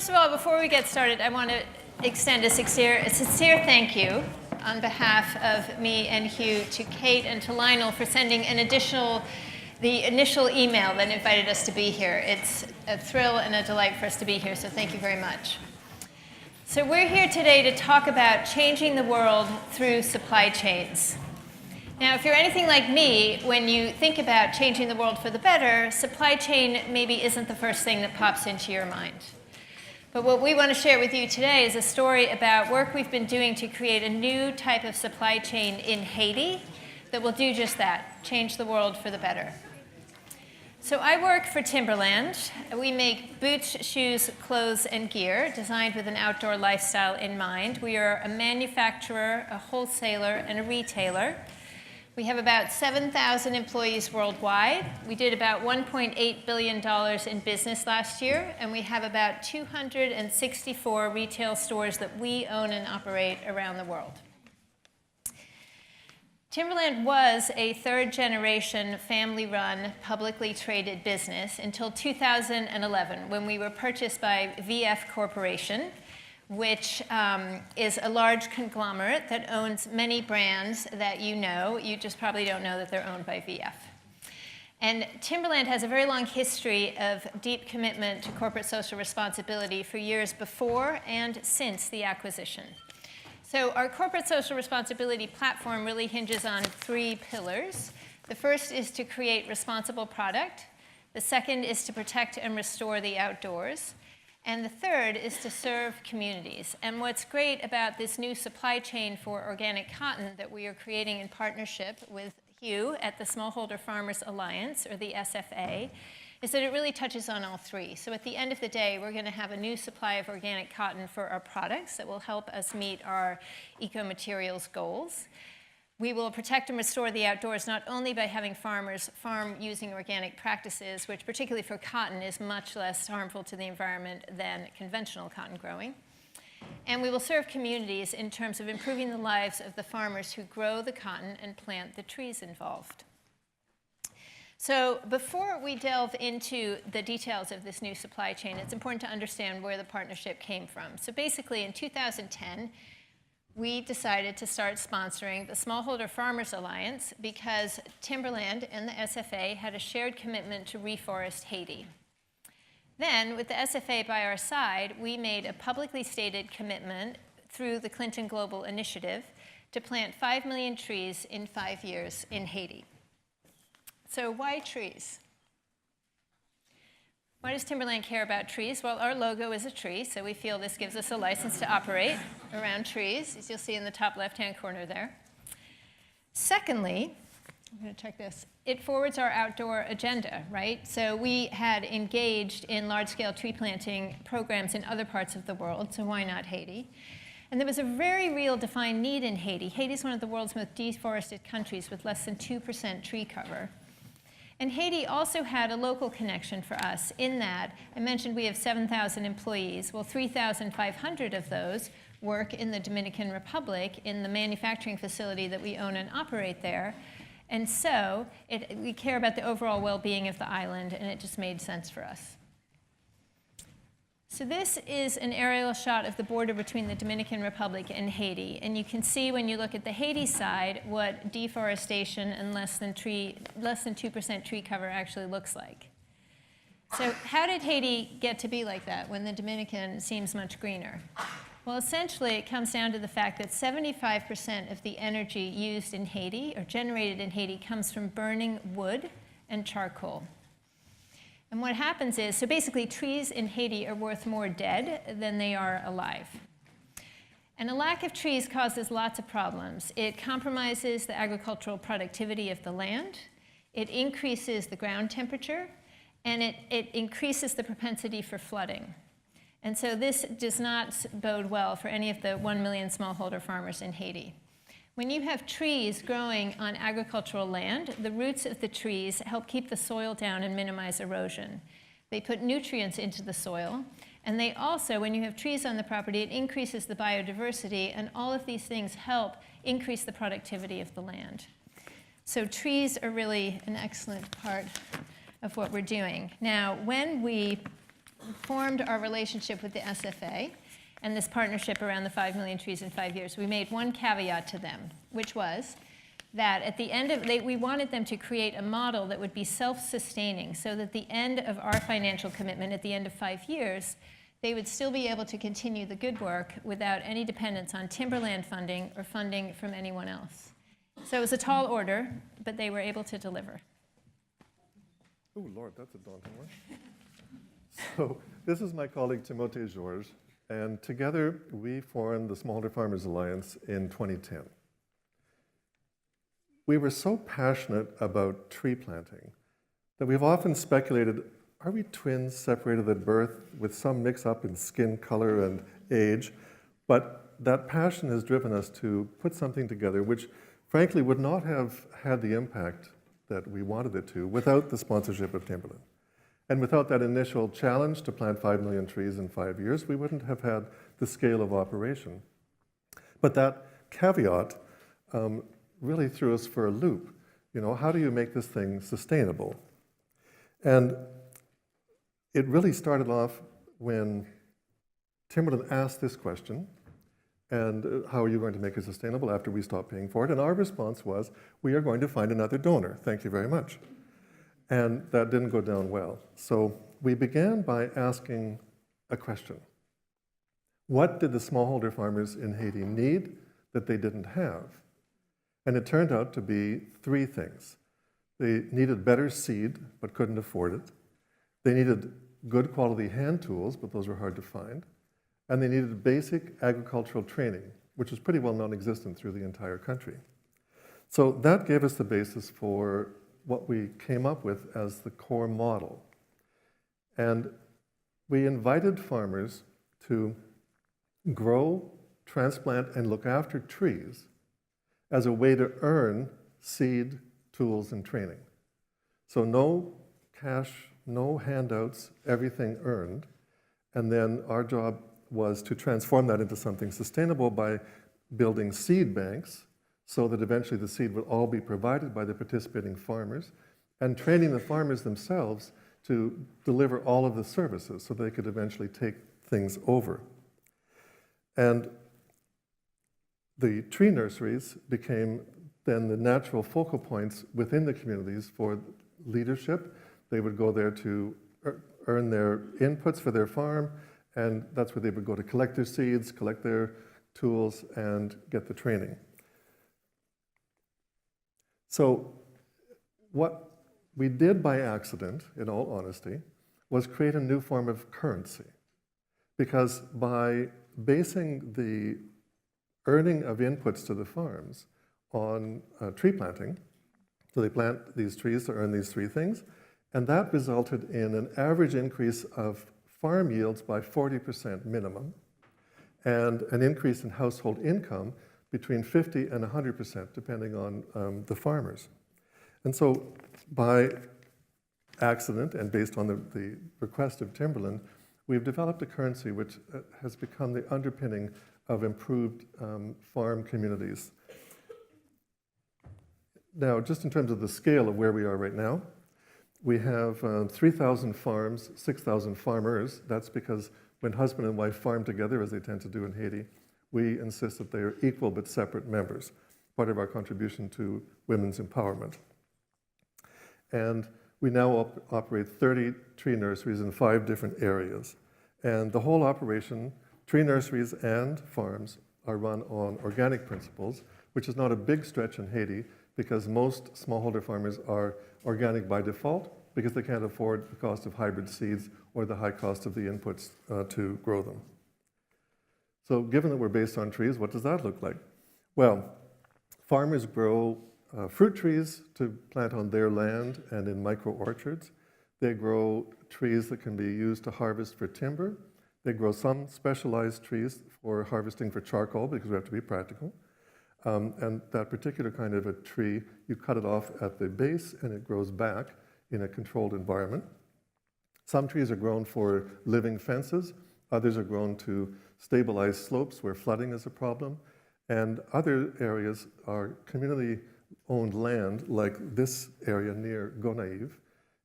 first of all, before we get started, I want to extend a sincere thank you on behalf of me and Hugh to Kate and to Lionel for sending the initial email that invited us to be here. It's a thrill and a delight for us to be here, so thank you very much. So we're here today to talk about changing the world through supply chains. Now, if you're anything like me, when you think about changing the world for the better, supply chain maybe isn't the first thing that pops into your mind. But what we want to share with you today is a story about work we've been doing to create a new type of supply chain in Haiti that will do just that, change the world for the better. So I work for Timberland. We make boots, shoes, clothes, and gear designed with an outdoor lifestyle in mind. We are a manufacturer, a wholesaler, and a retailer. We have about 7,000 employees worldwide. We did about $1.8 billion in business last year, and we have about 264 retail stores that we own and operate around the world. Timberland was a third-generation, family-run, publicly traded business until 2011, when we were purchased by VF Corporation, which is a large conglomerate that owns many brands that you know. You just probably don't know that they're owned by VF. And Timberland has a very long history of deep commitment to corporate social responsibility for years before and since the acquisition. So our corporate social responsibility platform really hinges on three pillars. The first is to create responsible product. The second is to protect and restore the outdoors. And the third is to serve communities. And what's great about this new supply chain for organic cotton that we are creating in partnership with Hugh at the Smallholder Farmers Alliance, or the SFA, is that it really touches on all three. So at the end of the day, we're going to have a new supply of organic cotton for our products that will help us meet our eco-materials goals. We will protect and restore the outdoors not only by having farmers farm using organic practices, which particularly for cotton is much less harmful to the environment than conventional cotton growing. And we will serve communities in terms of improving the lives of the farmers who grow the cotton and plant the trees involved. So before we delve into the details of this new supply chain, it's important to understand where the partnership came from. So basically, in 2010, we decided to start sponsoring the Smallholder Farmers Alliance because Timberland and the SFA had a shared commitment to reforest Haiti. Then, with the SFA by our side, we made a publicly stated commitment through the Clinton Global Initiative to plant 5 million trees in 5 years in Haiti. So why trees? Why does Timberland care about trees? Well, our logo is a tree, so we feel this gives us a license to operate around trees, as you'll see in the top left-hand corner there. Secondly, I'm going to check this. It forwards our outdoor agenda, right? So we had engaged in large-scale tree planting programs in other parts of the world, so why not Haiti? And there was a very real defined need in Haiti. Haiti is one of the world's most deforested countries with less than 2% tree cover. And Haiti also had a local connection for us in that I mentioned we have 7,000 employees. Well, 3,500 of those work in the Dominican Republic in the manufacturing facility that we own and operate there. And so we care about the overall well-being of the island, and it just made sense for us. So this is an aerial shot of the border between the Dominican Republic and Haiti. And you can see when you look at the Haiti side what deforestation and less than 2% tree cover actually looks like. So how did Haiti get to be like that when the Dominican seems much greener? Well, essentially, it comes down to the fact that 75% of the energy used in Haiti or generated in Haiti comes from burning wood and charcoal. And what happens is, so basically trees in Haiti are worth more dead than they are alive. And a lack of trees causes lots of problems. It compromises the agricultural productivity of the land, it increases the ground temperature, and it increases the propensity for flooding. And so this does not bode well for any of the 1 million smallholder farmers in Haiti. When you have trees growing on agricultural land, the roots of the trees help keep the soil down and minimize erosion. They put nutrients into the soil, and they also, when you have trees on the property, it increases the biodiversity, and all of these things help increase the productivity of the land. So trees are really an excellent part of what we're doing. Now, when we formed our relationship with the SFA and this partnership around the 5 million trees in 5 years, we made one caveat to them, which was that at the end of, we wanted them to create a model that would be self-sustaining, so that at the end of our financial commitment, at the end of 5 years, they would still be able to continue the good work without any dependence on Timberland funding or funding from anyone else. So it was a tall order, but they were able to deliver. Oh, Lord, that's a daunting one. So this is my colleague Timothée Georges, and together we formed the Smallholder Farmers Alliance in 2010. We were so passionate about tree planting that we've often speculated, are we twins separated at birth with some mix-up in skin color and age? But that passion has driven us to put something together which frankly would not have had the impact that we wanted it to without the sponsorship of Timberland. And without that initial challenge to plant 5 million trees in 5 years, we wouldn't have had the scale of operation. But that caveat really threw us for a loop. You know, how do you make this thing sustainable? And it really started off when Timberland asked this question, and how are you going to make it sustainable after we stop paying for it? And our response was, we are going to find another donor. Thank you very much. And that didn't go down well. So we began by asking a question. What did the smallholder farmers in Haiti need that they didn't have? And it turned out to be 3 things. They needed better seed, but couldn't afford it. They needed good quality hand tools, but those were hard to find. And they needed basic agricultural training, which was pretty well non-existent through the entire country. So that gave us the basis for what we came up with as the core model. And we invited farmers to grow, transplant, and look after trees as a way to earn seed, tools, and training. So no cash, no handouts, everything earned. And then our job was to transform that into something sustainable by building seed banks so that eventually the seed would all be provided by the participating farmers, and training the farmers themselves to deliver all of the services so they could eventually take things over. And the tree nurseries became then the natural focal points within the communities for leadership. They would go there to earn their inputs for their farm, and that's where they would go to collect their seeds, collect their tools, and get the training. So what we did by accident, in all honesty, was create a new form of currency. Because by basing the earning of inputs to the farms on tree planting, so they plant these trees to earn these 3 things, and that resulted in an average increase of farm yields by 40% minimum, and an increase in household income between 50 and 100%, depending on the farmers. And so by accident and based on the request of Timberland, we've developed a currency which has become the underpinning of improved farm communities. Now, just in terms of the scale of where we are right now, we have 3,000 farms, 6,000 farmers. That's because when husband and wife farm together, as they tend to do in Haiti, we insist that they are equal but separate members, part of our contribution to women's empowerment. And we now operate 30 tree nurseries in 5 different areas. And the whole operation, tree nurseries and farms, are run on organic principles, which is not a big stretch in Haiti because most smallholder farmers are organic by default because they can't afford the cost of hybrid seeds or the high cost of the inputs to grow them. So given that we're based on trees, what does that look like? Well, farmers grow fruit trees to plant on their land and in micro orchards. They grow trees that can be used to harvest for timber. They grow some specialized trees for harvesting for charcoal because we have to be practical. And that particular kind of a tree, you cut it off at the base and it grows back in a controlled environment. Some trees are grown for living fences. Others are grown to stabilize slopes where flooding is a problem. And other areas are community-owned land, like this area near Gonaïve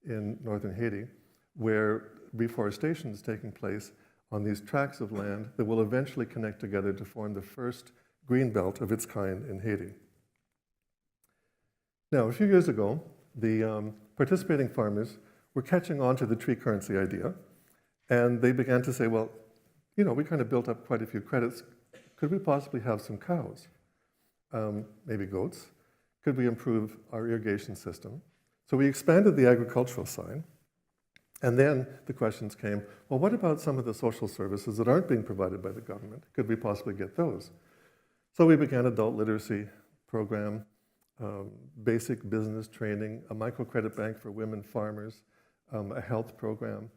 in northern Haiti, where reforestation is taking place on these tracts of land that will eventually connect together to form the first green belt of its kind in Haiti. Now, a few years ago, the participating farmers were catching on to the tree currency idea, and they began to say, well, you know, we kind of built up quite a few credits. Could we possibly have some cows? Maybe goats? Could we improve our irrigation system? So we expanded the agricultural side, and then the questions came, well, what about some of the social services that aren't being provided by the government? Could we possibly get those? So we began adult literacy program, basic business training, a microcredit bank for women farmers, a health program.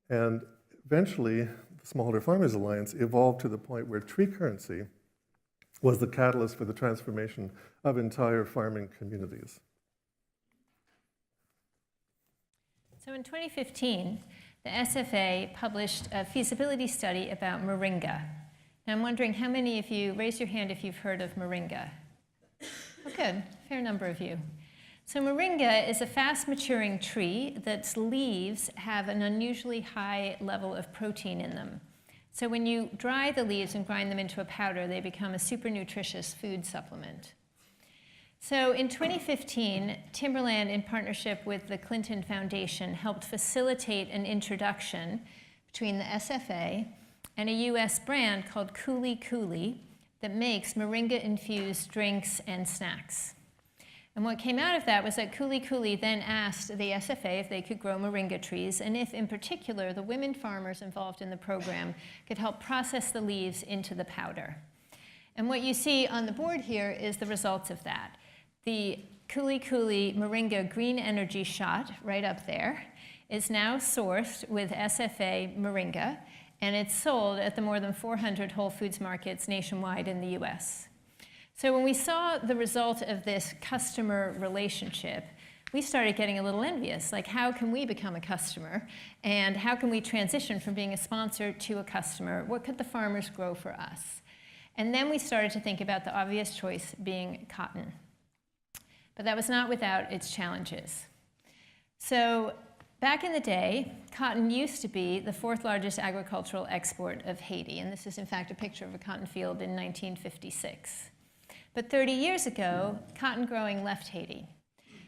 And eventually, the Smallholder Farmers Alliance evolved to the point where tree currency was the catalyst for the transformation of entire farming communities. So in 2015, the SFA published a feasibility study about Moringa. Now I'm wondering how many of you, raise your hand if you've heard of Moringa. Oh, good, fair number of you. So Moringa is a fast-maturing tree that's leaves have an unusually high level of protein in them. So when you dry the leaves and grind them into a powder, they become a super nutritious food supplement. So in 2015, Timberland, in partnership with the Clinton Foundation, helped facilitate an introduction between the SFA and a US brand called Coulis Coulis that makes Moringa-infused drinks and snacks. And what came out of that was that Coulis Coulis then asked the SFA if they could grow Moringa trees, and if, in particular, the women farmers involved in the program could help process the leaves into the powder. And what you see on the board here is the results of that. The Coulis Coulis Moringa Green Energy Shot, right up there, is now sourced with SFA Moringa, and it's sold at the more than 400 Whole Foods markets nationwide in the US. So when we saw the result of this customer relationship, we started getting a little envious. Like, how can we become a customer? And how can we transition from being a sponsor to a customer? What could the farmers grow for us? And then we started to think about the obvious choice being cotton. But that was not without its challenges. So back in the day, cotton used to be the 4th largest agricultural export of Haiti. And this is, in fact, a picture of a cotton field in 1956. But 30 years ago, cotton growing left Haiti.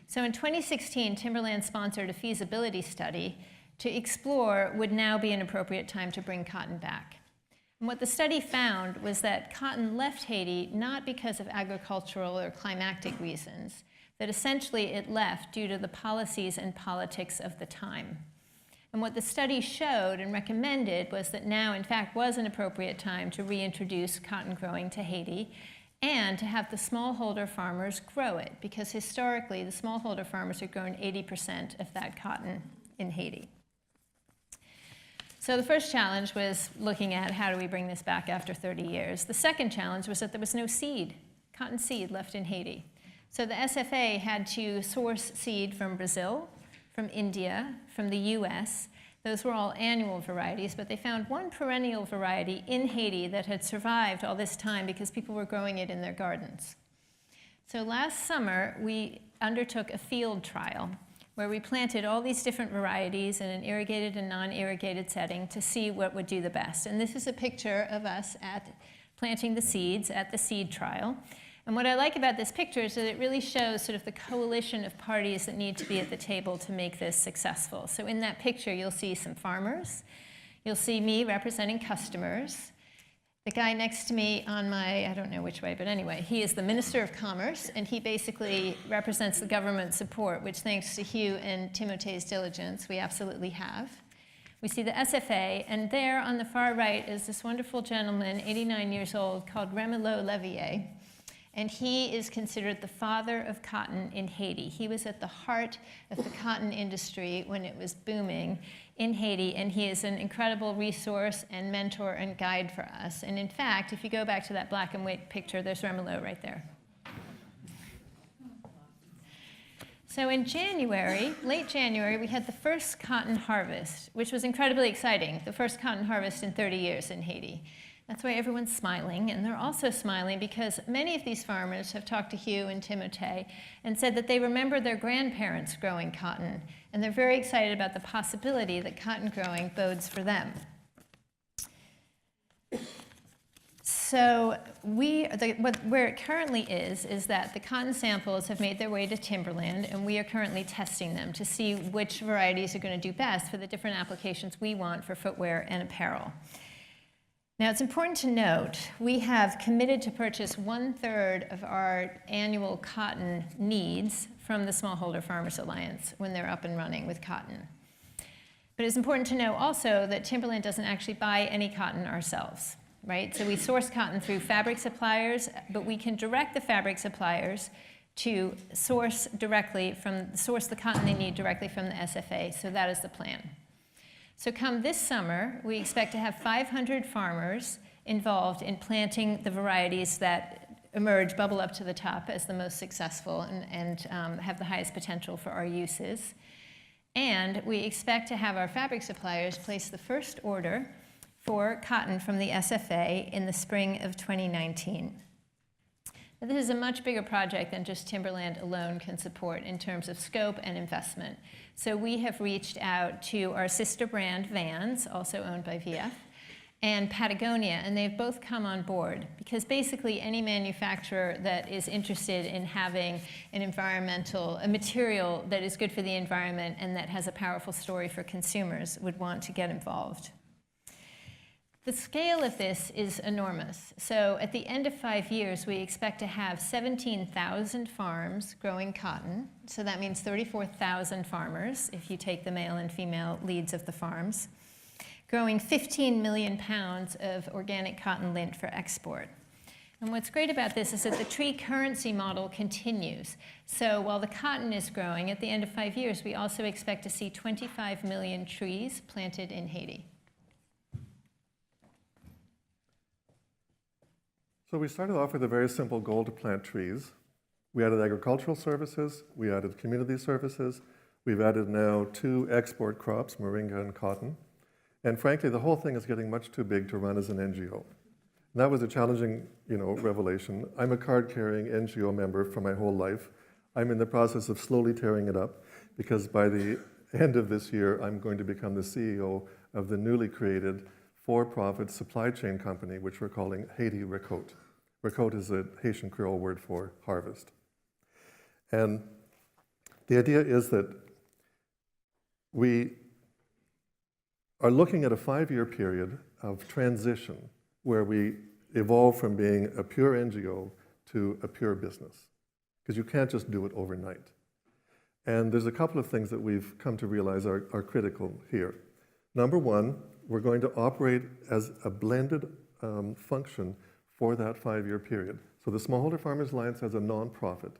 So in 2016, Timberland sponsored a feasibility study to explore would now be an appropriate time to bring cotton back. And what the study found was that cotton left Haiti not because of agricultural or climatic reasons, that essentially it left due to the policies and politics of the time. And what the study showed and recommended was that now, in fact, was an appropriate time to reintroduce cotton growing to Haiti and to have the smallholder farmers grow it, because historically the smallholder farmers had grown 80% of that cotton in Haiti. So the first challenge was looking at how do we bring this back after 30 years. The second challenge was that there was no seed, cotton seed, left in Haiti. So the SFA had to source seed from Brazil, from India, from the US. Those were all annual varieties, but they found one perennial variety in Haiti that had survived all this time because people were growing it in their gardens. So last summer, we undertook a field trial where we planted all these different varieties in an irrigated and non-irrigated setting to see what would do the best. And this is a picture of us at planting the seeds at the seed trial. And what I like about this picture is that it really shows sort of the coalition of parties that need to be at the table to make this successful. So in that picture, you'll see some farmers. You'll see me representing customers. The guy next to me on my, I don't know which way, but anyway, he is the Minister of Commerce, and he basically represents the government support, which thanks to Hugh and Timothee's diligence, we absolutely have. We see the SFA, and there on the far right is this wonderful gentleman, 89 years old, called Rémilot Levier. And he is considered the father of cotton in Haiti. He was at the heart of the cotton industry when it was booming in Haiti, and he is an incredible resource and mentor and guide for us. And in fact, if you go back to that black and white picture, there's Rémilot right there. So in January, late January, we had the first cotton harvest, which was incredibly exciting, the first cotton harvest in 30 years in Haiti. That's why everyone's smiling, and they're also smiling because many of these farmers have talked to Hugh and Timotei and said that they remember their grandparents growing cotton, and they're very excited about the possibility that cotton growing bodes for them. So where it currently is that the cotton samples have made their way to Timberland, and we are currently testing them to see which varieties are going to do best for the different applications we want for footwear and apparel. Now, it's important to note, we have committed to purchase 1/3 of our annual cotton needs from the Smallholder Farmers Alliance when they're up and running with cotton. But it's important to know also that Timberland doesn't actually buy any cotton ourselves, right? So we source cotton through fabric suppliers, but we can direct the fabric suppliers to source the cotton they need directly from the SFA, so that is the plan. So come this summer, we expect to have 500 farmers involved in planting the varieties that bubble up to the top as the most successful and have the highest potential for our uses. And we expect to have our fabric suppliers place the first order for cotton from the SFA in the spring of 2019. Now, this is a much bigger project than just Timberland alone can support in terms of scope and investment. So we have reached out to our sister brand, Vans, also owned by VF, and Patagonia, and they've both come on board because basically any manufacturer that is interested in having a material that is good for the environment and that has a powerful story for consumers would want to get involved. The scale of this is enormous. So at the end of 5 years, we expect to have 17,000 farms growing cotton. So that means 34,000 farmers, if you take the male and female leads of the farms, growing 15 million pounds of organic cotton lint for export. And what's great about this is that the tree currency model continues. So while the cotton is growing, at the end of 5 years, we also expect to see 25 million trees planted in Haiti. So we started off with a very simple goal to plant trees. We added agricultural services, we added community services, we've added now 2 export crops, moringa and cotton. And frankly, the whole thing is getting much too big to run as an NGO. And that was a challenging, revelation. I'm a card-carrying NGO member for my whole life. I'm in the process of slowly tearing it up because by the end of this year, I'm going to become the CEO of the newly created for-profit supply chain company, which we're calling Haiti Recoat. Recoat is a Haitian Creole word for harvest. And the idea is that we are looking at a 5-year period of transition where we evolve from being a pure NGO to a pure business, because you can't just do it overnight. And there's a couple of things that we've come to realize are critical here. Number one, we're going to operate as a blended function for that 5-year period. So the Smallholder Farmers Alliance as a nonprofit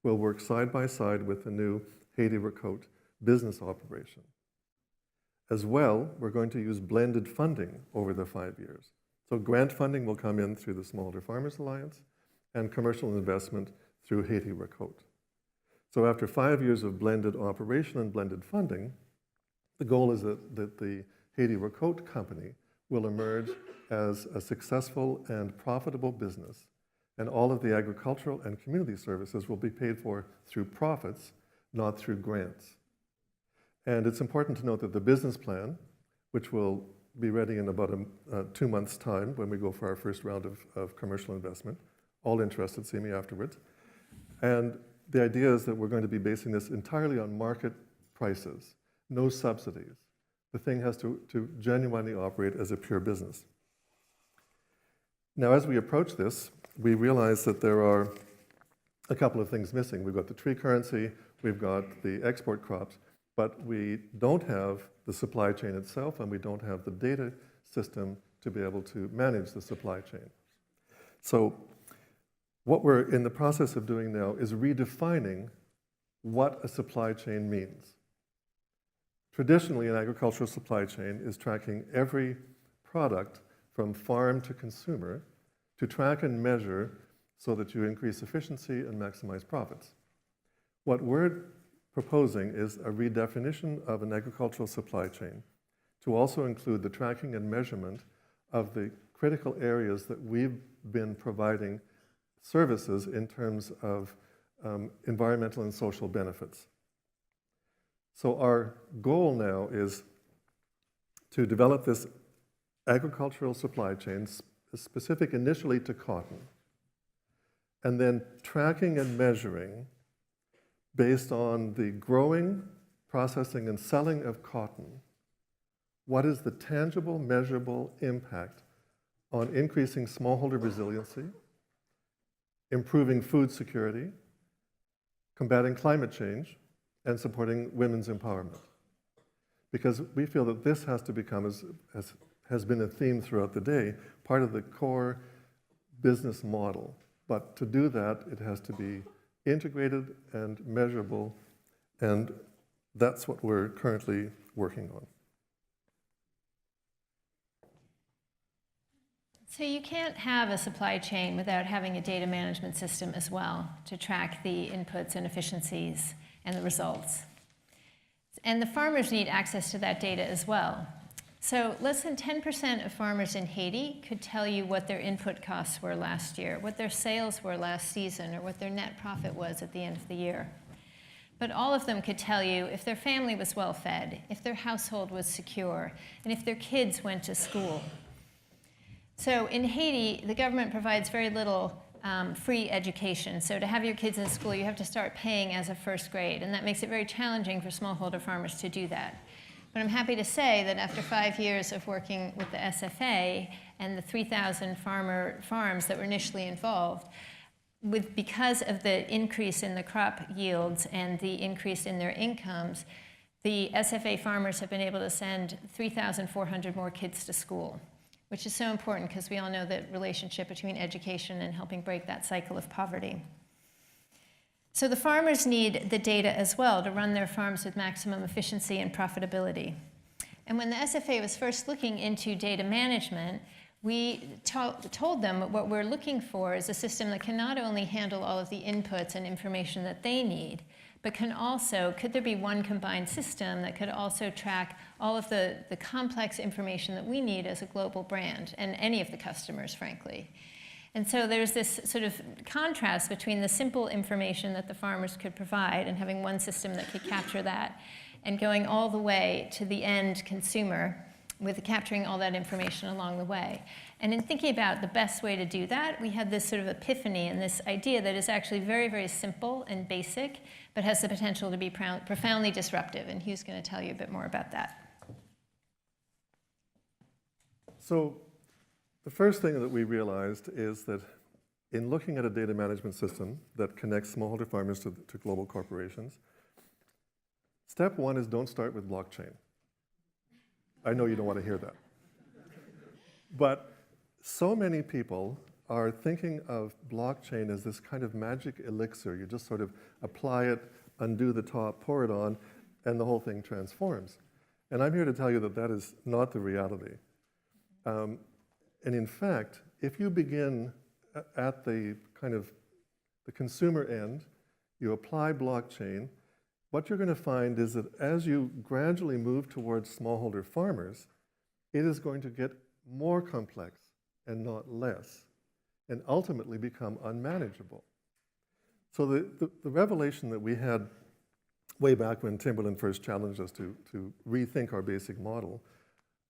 will work side by side with the new Haiti Recoat business operation. As well, we're going to use blended funding over the 5 years. So grant funding will come in through the Smallholder Farmers Alliance and commercial investment through Haiti Recoat. So after 5 years of blended operation and blended funding, the goal is that the Haiti Recoat company will emerge as a successful and profitable business, and all of the agricultural and community services will be paid for through profits, not through grants. And it's important to note that the business plan, which will be ready in about 2 months' time when we go for our first round of commercial investment, all interested, see me afterwards. And the idea is that we're going to be basing this entirely on market prices, no subsidies. The thing has to genuinely operate as a pure business. Now, as we approach this, we realize that there are a couple of things missing. We've got the tree currency, we've got the export crops, but we don't have the supply chain itself, and we don't have the data system to be able to manage the supply chain. So what we're in the process of doing now is redefining what a supply chain means. Traditionally, an agricultural supply chain is tracking every product from farm to consumer to track and measure so that you increase efficiency and maximize profits. What we're proposing is a redefinition of an agricultural supply chain to also include the tracking and measurement of the critical areas that we've been providing services in terms of environmental and social benefits. So our goal now is to develop this agricultural supply chain specific initially to cotton, and then tracking and measuring based on the growing, processing, and selling of cotton. What is the tangible, measurable impact on increasing smallholder resiliency, improving food security, combating climate change, and supporting women's empowerment? Because we feel that this has to become, as has been a theme throughout the day, part of the core business model. But to do that, it has to be integrated and measurable, and that's what we're currently working on. So you can't have a supply chain without having a data management system as well to track the inputs and efficiencies and the results. And the farmers need access to that data as well. So less than 10% of farmers in Haiti could tell you what their input costs were last year, what their sales were last season, or what their net profit was at the end of the year. But all of them could tell you if their family was well fed, if their household was secure, and if their kids went to school. So in Haiti, the government provides very little free education. So to have your kids in school, you have to start paying as of first grade, and that makes it very challenging for smallholder farmers to do that. But I'm happy to say that after 5 years of working with the SFA and the 3,000 farms that were initially involved, because of the increase in the crop yields and the increase in their incomes, the SFA farmers have been able to send 3,400 more kids to school, which is so important because we all know the relationship between education and helping break that cycle of poverty. So the farmers need the data as well to run their farms with maximum efficiency and profitability. And when the SFA was first looking into data management, we told them what we're looking for is a system that can not only handle all of the inputs and information that they need, but can also, could there be one combined system that could also track all of the complex information that we need as a global brand, and any of the customers, frankly. And so there's this sort of contrast between the simple information that the farmers could provide and having one system that could capture that, and going all the way to the end consumer with capturing all that information along the way. And in thinking about the best way to do that, we had this sort of epiphany and this idea that is actually very, very simple and basic, but has the potential to be profoundly disruptive. And Hugh's going to tell you a bit more about that. So the first thing that we realized is that in looking at a data management system that connects smallholder farmers to global corporations, step one is don't start with blockchain. I know you don't want to hear that. But so many people are thinking of blockchain as this kind of magic elixir. You just sort of apply it, undo the top, pour it on, and the whole thing transforms. And I'm here to tell you that that is not the reality. And in fact, if you begin at the kind of the consumer end, you apply blockchain, what you're going to find is that as you gradually move towards smallholder farmers, it is going to get more complex and not less, and ultimately become unmanageable. So the revelation that we had way back when Timberland first challenged us to rethink our basic model,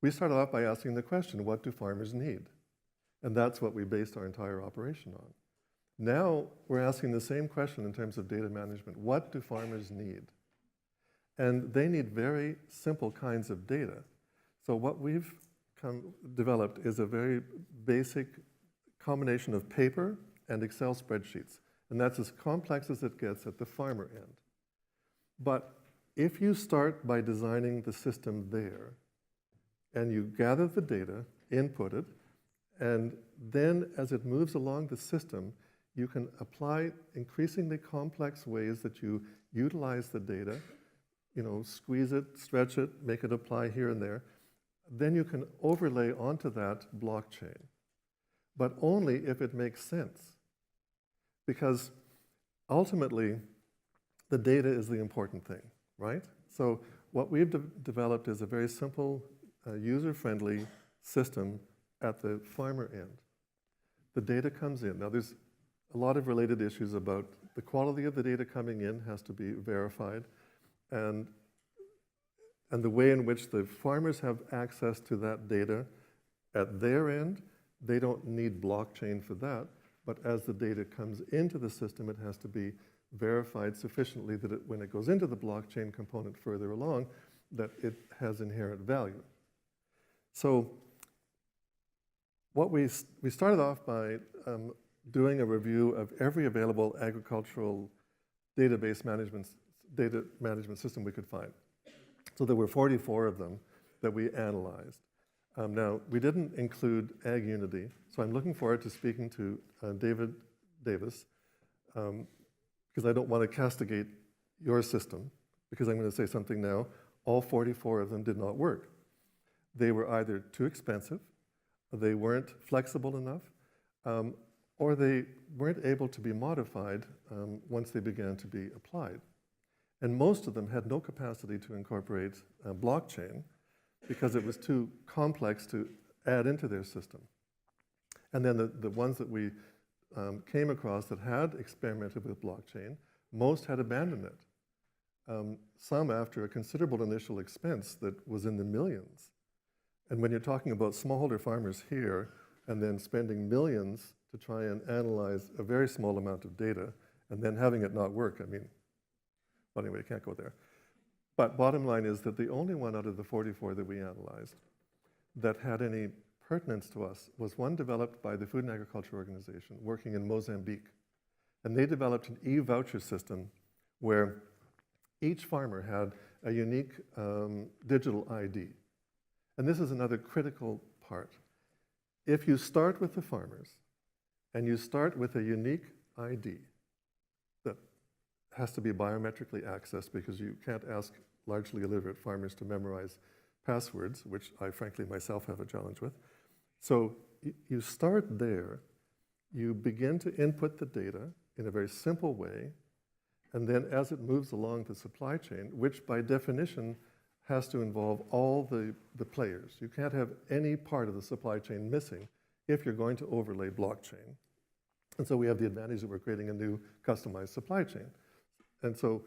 we started off by asking the question, what do farmers need? And that's what we based our entire operation on. Now we're asking the same question in terms of data management. What do farmers need? And they need very simple kinds of data. So what we've developed is a very basic combination of paper and Excel spreadsheets. And that's as complex as it gets at the farmer end. But if you start by designing the system there, and you gather the data, input it, and then as it moves along the system, you can apply increasingly complex ways that you utilize the data, squeeze it, stretch it, make it apply here and there. Then you can overlay onto that blockchain, but only if it makes sense. Because ultimately, the data is the important thing, right? So what we've developed is a very simple, user-friendly system at the farmer end. The data comes in. Now, there's a lot of related issues about the quality of the data coming in has to be verified, and the way in which the farmers have access to that data at their end, they don't need blockchain for that, but as the data comes into the system, it has to be verified sufficiently that when it goes into the blockchain component further along, that it has inherent value. So what we started off by doing a review of every available agricultural data management system we could find. So there were 44 of them that we analyzed. Now, we didn't include Ag Unity, so I'm looking forward to speaking to David Davis, because I don't want to castigate your system, because I'm going to say something now. All 44 of them did not work. They were either too expensive, they weren't flexible enough, or they weren't able to be modified once they began to be applied. And most of them had no capacity to incorporate blockchain because it was too complex to add into their system. And then the ones that we came across that had experimented with blockchain, most had abandoned it. Some after a considerable initial expense that was in the millions. And when you're talking about smallholder farmers here and then spending millions to try and analyze a very small amount of data and then having it not work, I mean, well, anyway, I can't go there. But bottom line is that the only one out of the 44 that we analyzed that had any pertinence to us was one developed by the Food and Agriculture Organization working in Mozambique. And they developed an e-voucher system where each farmer had a unique digital ID. And this is another critical part. If you start with the farmers and you start with a unique ID that has to be biometrically accessed because you can't ask largely illiterate farmers to memorize passwords, which I frankly myself have a challenge with. So you start there, you begin to input the data in a very simple way, and then as it moves along the supply chain, which by definition has to involve all the players. You can't have any part of the supply chain missing if you're going to overlay blockchain. And so we have the advantage that we're creating a new customized supply chain. And so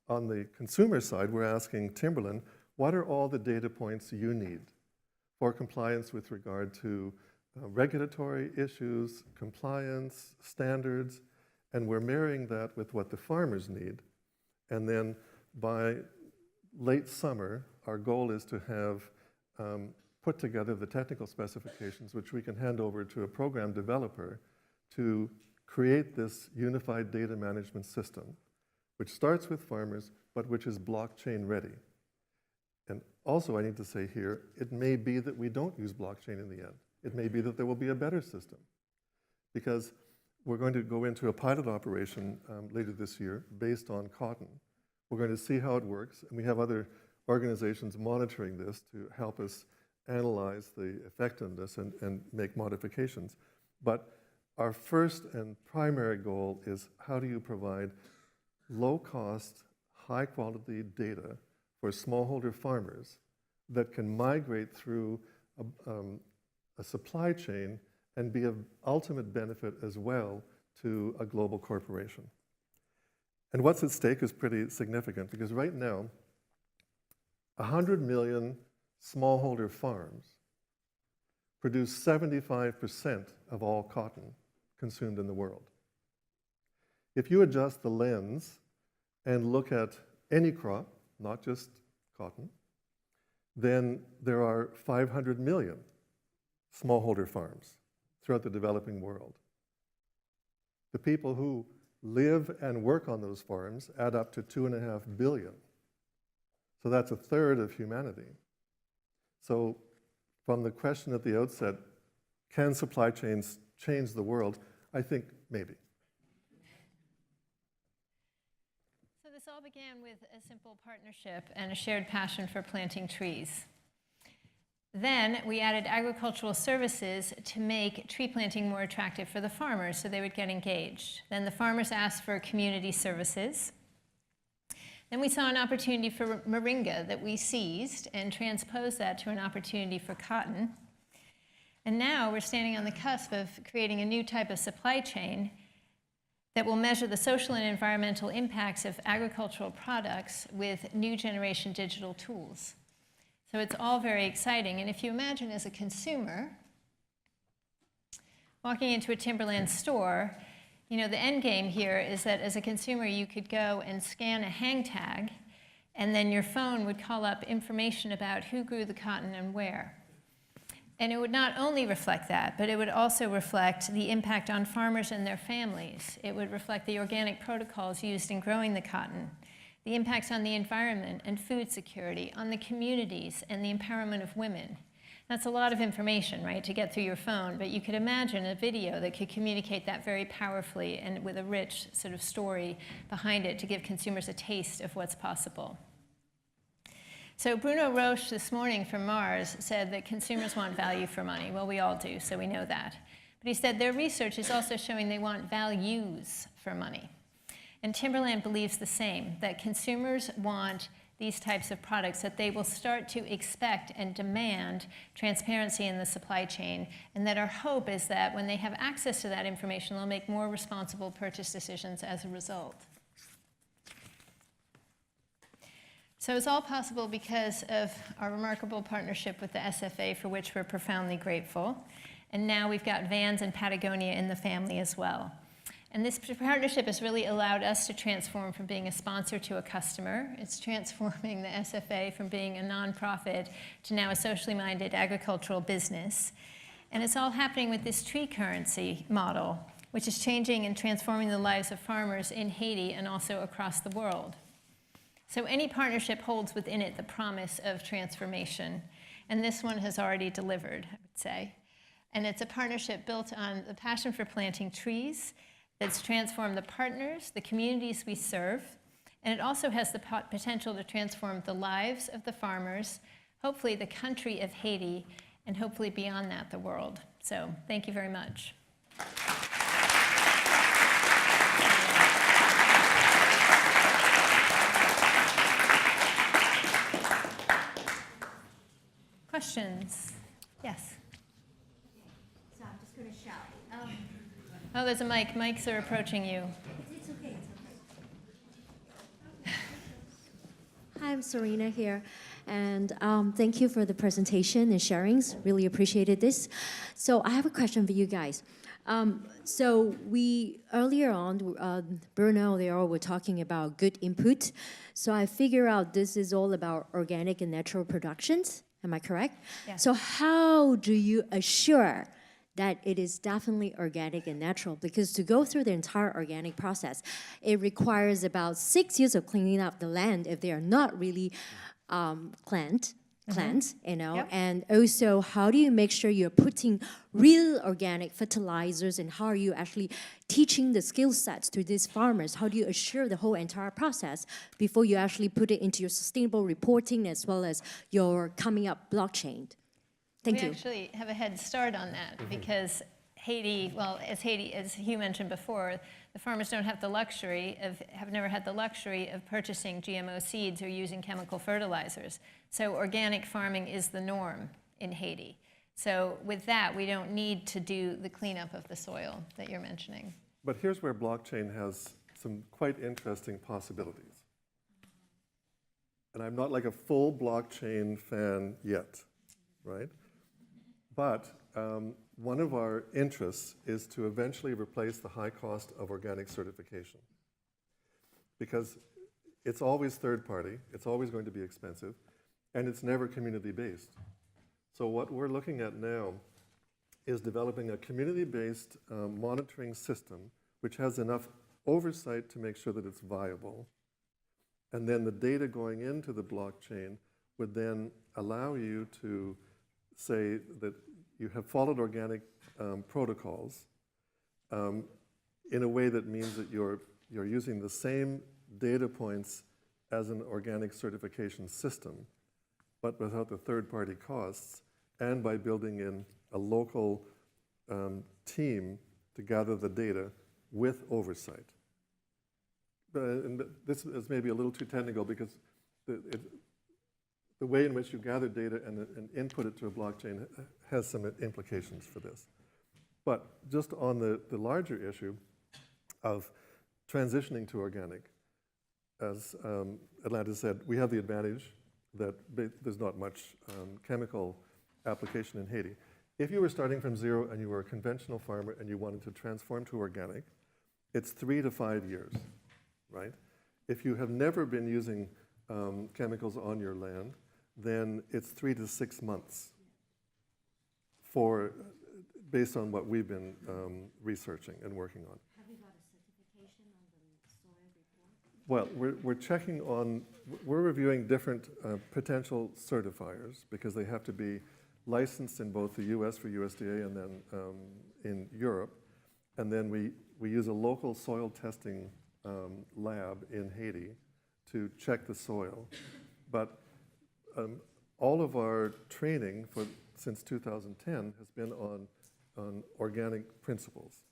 on the consumer side, we're asking Timberland, what are all the data points you need for compliance with regard to regulatory issues, compliance, standards, and we're marrying that with what the farmers need. And then by late summer, our goal is to have put together the technical specifications, which we can hand over to a program developer to create this unified data management system, which starts with farmers, but which is blockchain ready. And also I need to say here, it may be that we don't use blockchain in the end. It may be that there will be a better system, because we're going to go into a pilot operation later this year based on cotton. We're going to see how it works, and we have other organizations monitoring this to help us analyze the effectiveness and make modifications. But our first and primary goal is how do you provide low-cost, high-quality data for smallholder farmers that can migrate through a supply chain and be of ultimate benefit as well to a global corporation. And what's at stake is pretty significant, because right now, 100 million smallholder farms produce 75% of all cotton consumed in the world. If you adjust the lens and look at any crop, not just cotton, then there are 500 million smallholder farms throughout the developing world. The people who live and work on those farms add up to 2.5 billion. So that's a third of humanity. So from the question at the outset, can supply chains change the world? I think maybe. So this all began with a simple partnership and a shared passion for planting trees. Then we added agricultural services to make tree planting more attractive for the farmers so they would get engaged. Then the farmers asked for community services. Then we saw an opportunity for moringa that we seized and transposed that to an opportunity for cotton. And now we're standing on the cusp of creating a new type of supply chain that will measure the social and environmental impacts of agricultural products with new generation digital tools. So it's all very exciting. And if you imagine as a consumer, walking into a Timberland store, the end game here is that as a consumer, you could go and scan a hang tag, and then your phone would call up information about who grew the cotton and where. And it would not only reflect that, but it would also reflect the impact on farmers and their families. It would reflect the organic protocols used in growing the cotton, the impacts on the environment and food security, on the communities, and the empowerment of women. That's a lot of information, right, to get through your phone, but you could imagine a video that could communicate that very powerfully and with a rich sort of story behind it to give consumers a taste of what's possible. So Bruno Roche this morning from Mars said that consumers want value for money. Well, we all do, so we know that. But he said their research is also showing they want values for money. And Timberland believes the same, that consumers want these types of products, that they will start to expect and demand transparency in the supply chain, and that our hope is that when they have access to that information, they'll make more responsible purchase decisions as a result. So it's all possible because of our remarkable partnership with the SFA, for which we're profoundly grateful. And now we've got Vans and Patagonia in the family as well. And this partnership has really allowed us to transform from being a sponsor to a customer. It's transforming the SFA from being a nonprofit to now a socially minded agricultural business. And it's all happening with this tree currency model, which is changing and transforming the lives of farmers in Haiti and also across the world. So any partnership holds within it the promise of transformation. And this one has already delivered, I would say. And it's a partnership built on the passion for planting trees that's transformed the partners, the communities we serve, and it also has the potential to transform the lives of the farmers, hopefully the country of Haiti, and hopefully beyond that, the world. So thank you very much. Questions? Yes? So I'm just going to shout. Oh, there's a mic. Mics are approaching you. It's okay. Hi, I'm Serena here, and thank you for the presentation and sharings. Really appreciated this. So I have a question for you guys. So we, earlier on, Bruno, they all were talking about good input. So I figure out this is all about organic and natural productions. Am I correct? Yes. So how do you assure that it is definitely organic and natural? Because to go through the entire organic process, it requires about 6 years of cleaning up the land if they are not really cleansed, Yep. And also how do you make sure you're putting real organic fertilizers, and how are you actually teaching the skill sets to these farmers? How do you assure the whole entire process before you actually put it into your sustainable reporting as well as your coming up blockchain? Thank you. We actually have a head start on that because Haiti, as Hugh mentioned before, the farmers don't have the luxury have never had the luxury of purchasing GMO seeds or using chemical fertilizers. So organic farming is the norm in Haiti. So with that, we don't need to do the cleanup of the soil that you're mentioning. But here's where blockchain has some quite interesting possibilities. And I'm not like a full blockchain fan yet, right? But one of our interests is to eventually replace the high cost of organic certification. Because it's always third party, it's always going to be expensive, and it's never community-based. So what we're looking at now is developing a community-based monitoring system which has enough oversight to make sure that it's viable. And then the data going into the blockchain would then allow you to say that you have followed organic protocols in a way that means that you're using the same data points as an organic certification system, but without the third-party costs, and by building in a local team to gather the data with oversight. And this is maybe a little too technical because the way in which you gather data and input it to a blockchain has some implications for this. But just on the larger issue of transitioning to organic, as Atlanta said, we have the advantage that there's not much chemical application in Haiti. If you were starting from zero and you were a conventional farmer and you wanted to transform to organic, it's 3 to 5 years, right? If you have never been using chemicals on your land, then it's 3 to 6 months based on what we've been researching and working on. Have you got a certification on the soil report? Well, we're checking on, we're reviewing different potential certifiers because they have to be licensed in both the US for USDA and then in Europe. And then we use a local soil testing lab in Haiti to check the soil. But all of our training since 2010 has been on organic principles.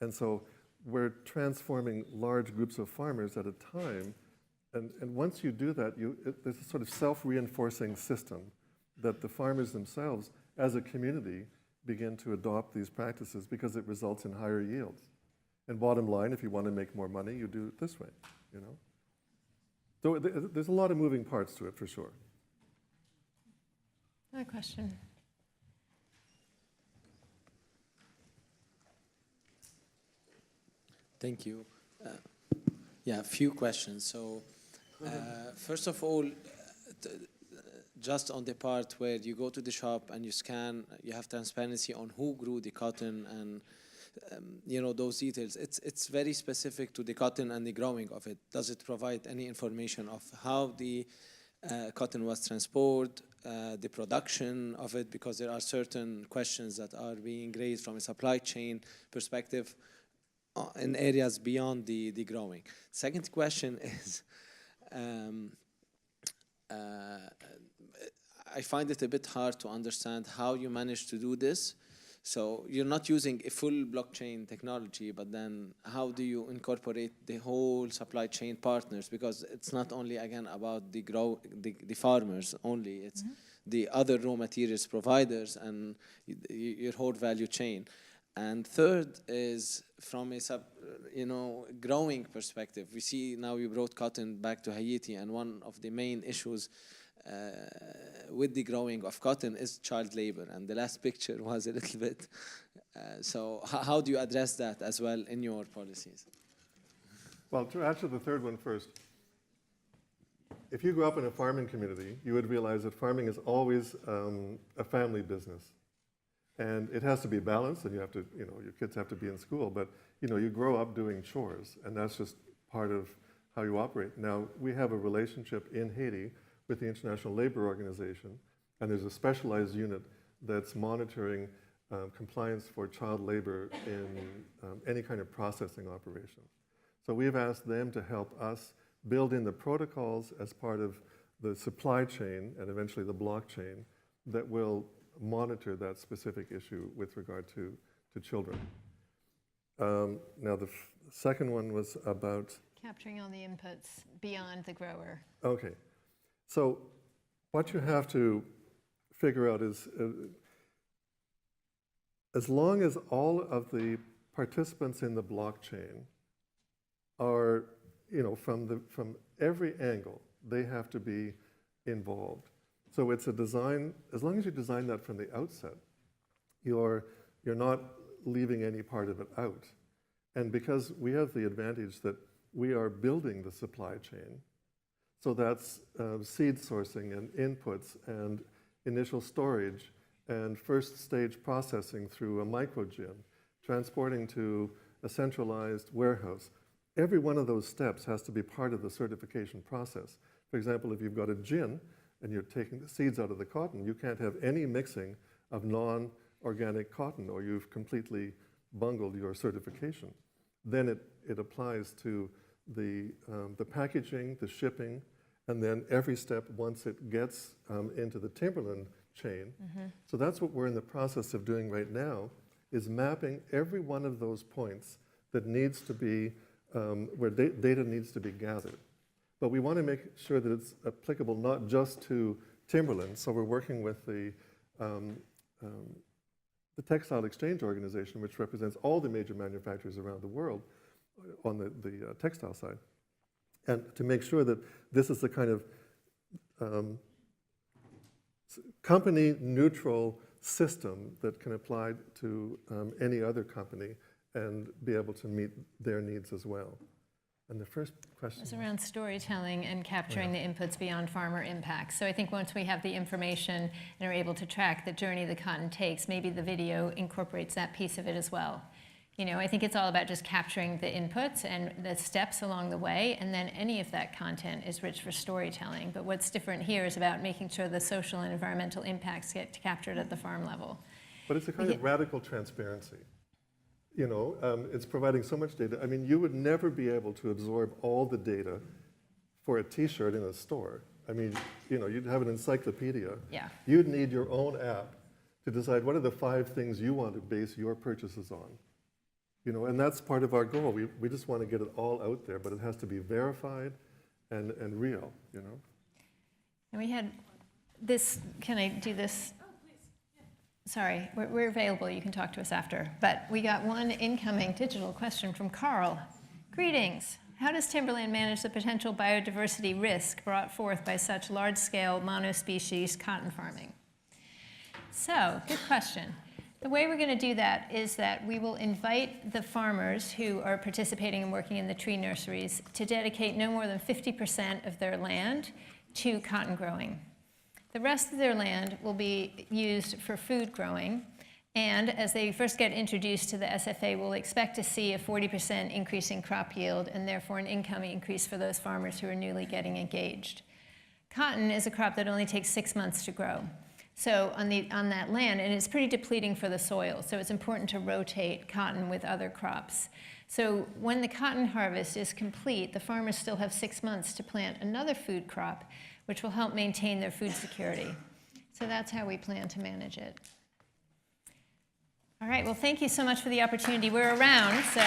And so we're transforming large groups of farmers at a time. And once you do that, there's a sort of self-reinforcing system that the farmers themselves, as a community, begin to adopt these practices because it results in higher yields. And bottom line, if you want to make more money, you do it this way, you know? So there's a lot of moving parts to it, for sure. Another question. Thank you. Yeah, a few questions. So, first of all, just on the part where you go to the shop and you scan, you have transparency on who grew the cotton and you know, those details. It's very specific to the cotton and the growing of it. Does it provide any information of how the cotton was transported, the production of it? Because there are certain questions that are being raised from a supply chain perspective in areas beyond the growing. Second question is, I find it a bit hard to understand how you managed to do this. So you're not using a full blockchain technology, but then how do you incorporate the whole supply chain partners? Because it's not only, again, about the farmers only, it's the other raw materials providers and your whole value chain. And third is from a growing perspective. We see now we brought cotton back to Haiti, and one of the main issues with the growing of cotton is child labor, and the last picture was a little bit. So how do you address that as well in your policies? Well, to answer the third one first, if you grew up in a farming community, you would realize that farming is always a family business. And it has to be balanced, and you have to, your kids have to be in school, but you grow up doing chores, and that's just part of how you operate. Now, we have a relationship in Haiti with the International Labor Organization, and there's a specialized unit that's monitoring compliance for child labor in any kind of processing operation. So we've asked them to help us build in the protocols as part of the supply chain and eventually the blockchain that will monitor that specific issue with regard to children. Now, the second one was about Capturing all the inputs beyond the grower. Okay. So what you have to figure out is, as long as all of the participants in the blockchain are, from every angle, they have to be involved. So it's a design, as long as you design that from the outset, you're not leaving any part of it out. And because we have the advantage that we are building the supply chain, so that's seed sourcing and inputs and initial storage and first stage processing through a microgin, transporting to a centralized warehouse. Every one of those steps has to be part of the certification process. For example, if you've got a gin and you're taking the seeds out of the cotton, you can't have any mixing of non-organic cotton, or you've completely bungled your certification. Then it applies to the packaging, the shipping, and then every step once it gets into the Timberland chain. So that's what we're in the process of doing right now, is mapping every one of those points that needs to be, where data needs to be gathered. But we want to make sure that it's applicable not just to Timberland, so we're working with the the Textile Exchange Organization, which represents all the major manufacturers around the world on the textile side, and to make sure that this is the kind of company-neutral system that can apply to any other company and be able to meet their needs as well. And the first question It's around storytelling and capturing the inputs beyond farmer impacts. So I think once we have the information and are able to track the journey the cotton takes, maybe the video incorporates that piece of it as well. You know, I think it's all about just capturing the inputs and the steps along the way, and then any of that content is rich for storytelling. But what's different here is about making sure the social and environmental impacts get captured at the farm level. But it's a kind of radical transparency. You know, it's providing so much data. I mean, you would never be able to absorb all the data for a T-shirt in a store. I mean, you know, you'd have an encyclopedia. Yeah. You'd need your own app to decide what are the 5 things you want to base your purchases on. You know, and that's part of our goal. We just want to get it all out there, but it has to be verified and real, you know. And we had this, can I do this? Sorry, we're available. You can talk to us after. But we got one incoming digital question from Carl. Greetings. How does Timberland manage the potential biodiversity risk brought forth by such large-scale monospecies cotton farming? So, good question. The way we're going to do that is that we will invite the farmers who are participating and working in the tree nurseries to dedicate no more than 50% of their land to cotton growing. The rest of their land will be used for food growing, and as they first get introduced to the SFA, we'll expect to see a 40% increase in crop yield and therefore an income increase for those farmers who are newly getting engaged. Cotton is a crop that only takes 6 months to grow. So on that land, and it's pretty depleting for the soil, so it's important to rotate cotton with other crops. So when the cotton harvest is complete, the farmers still have 6 months to plant another food crop, which will help maintain their food security. So that's how we plan to manage it. All right, well, thank you so much for the opportunity. We're around, so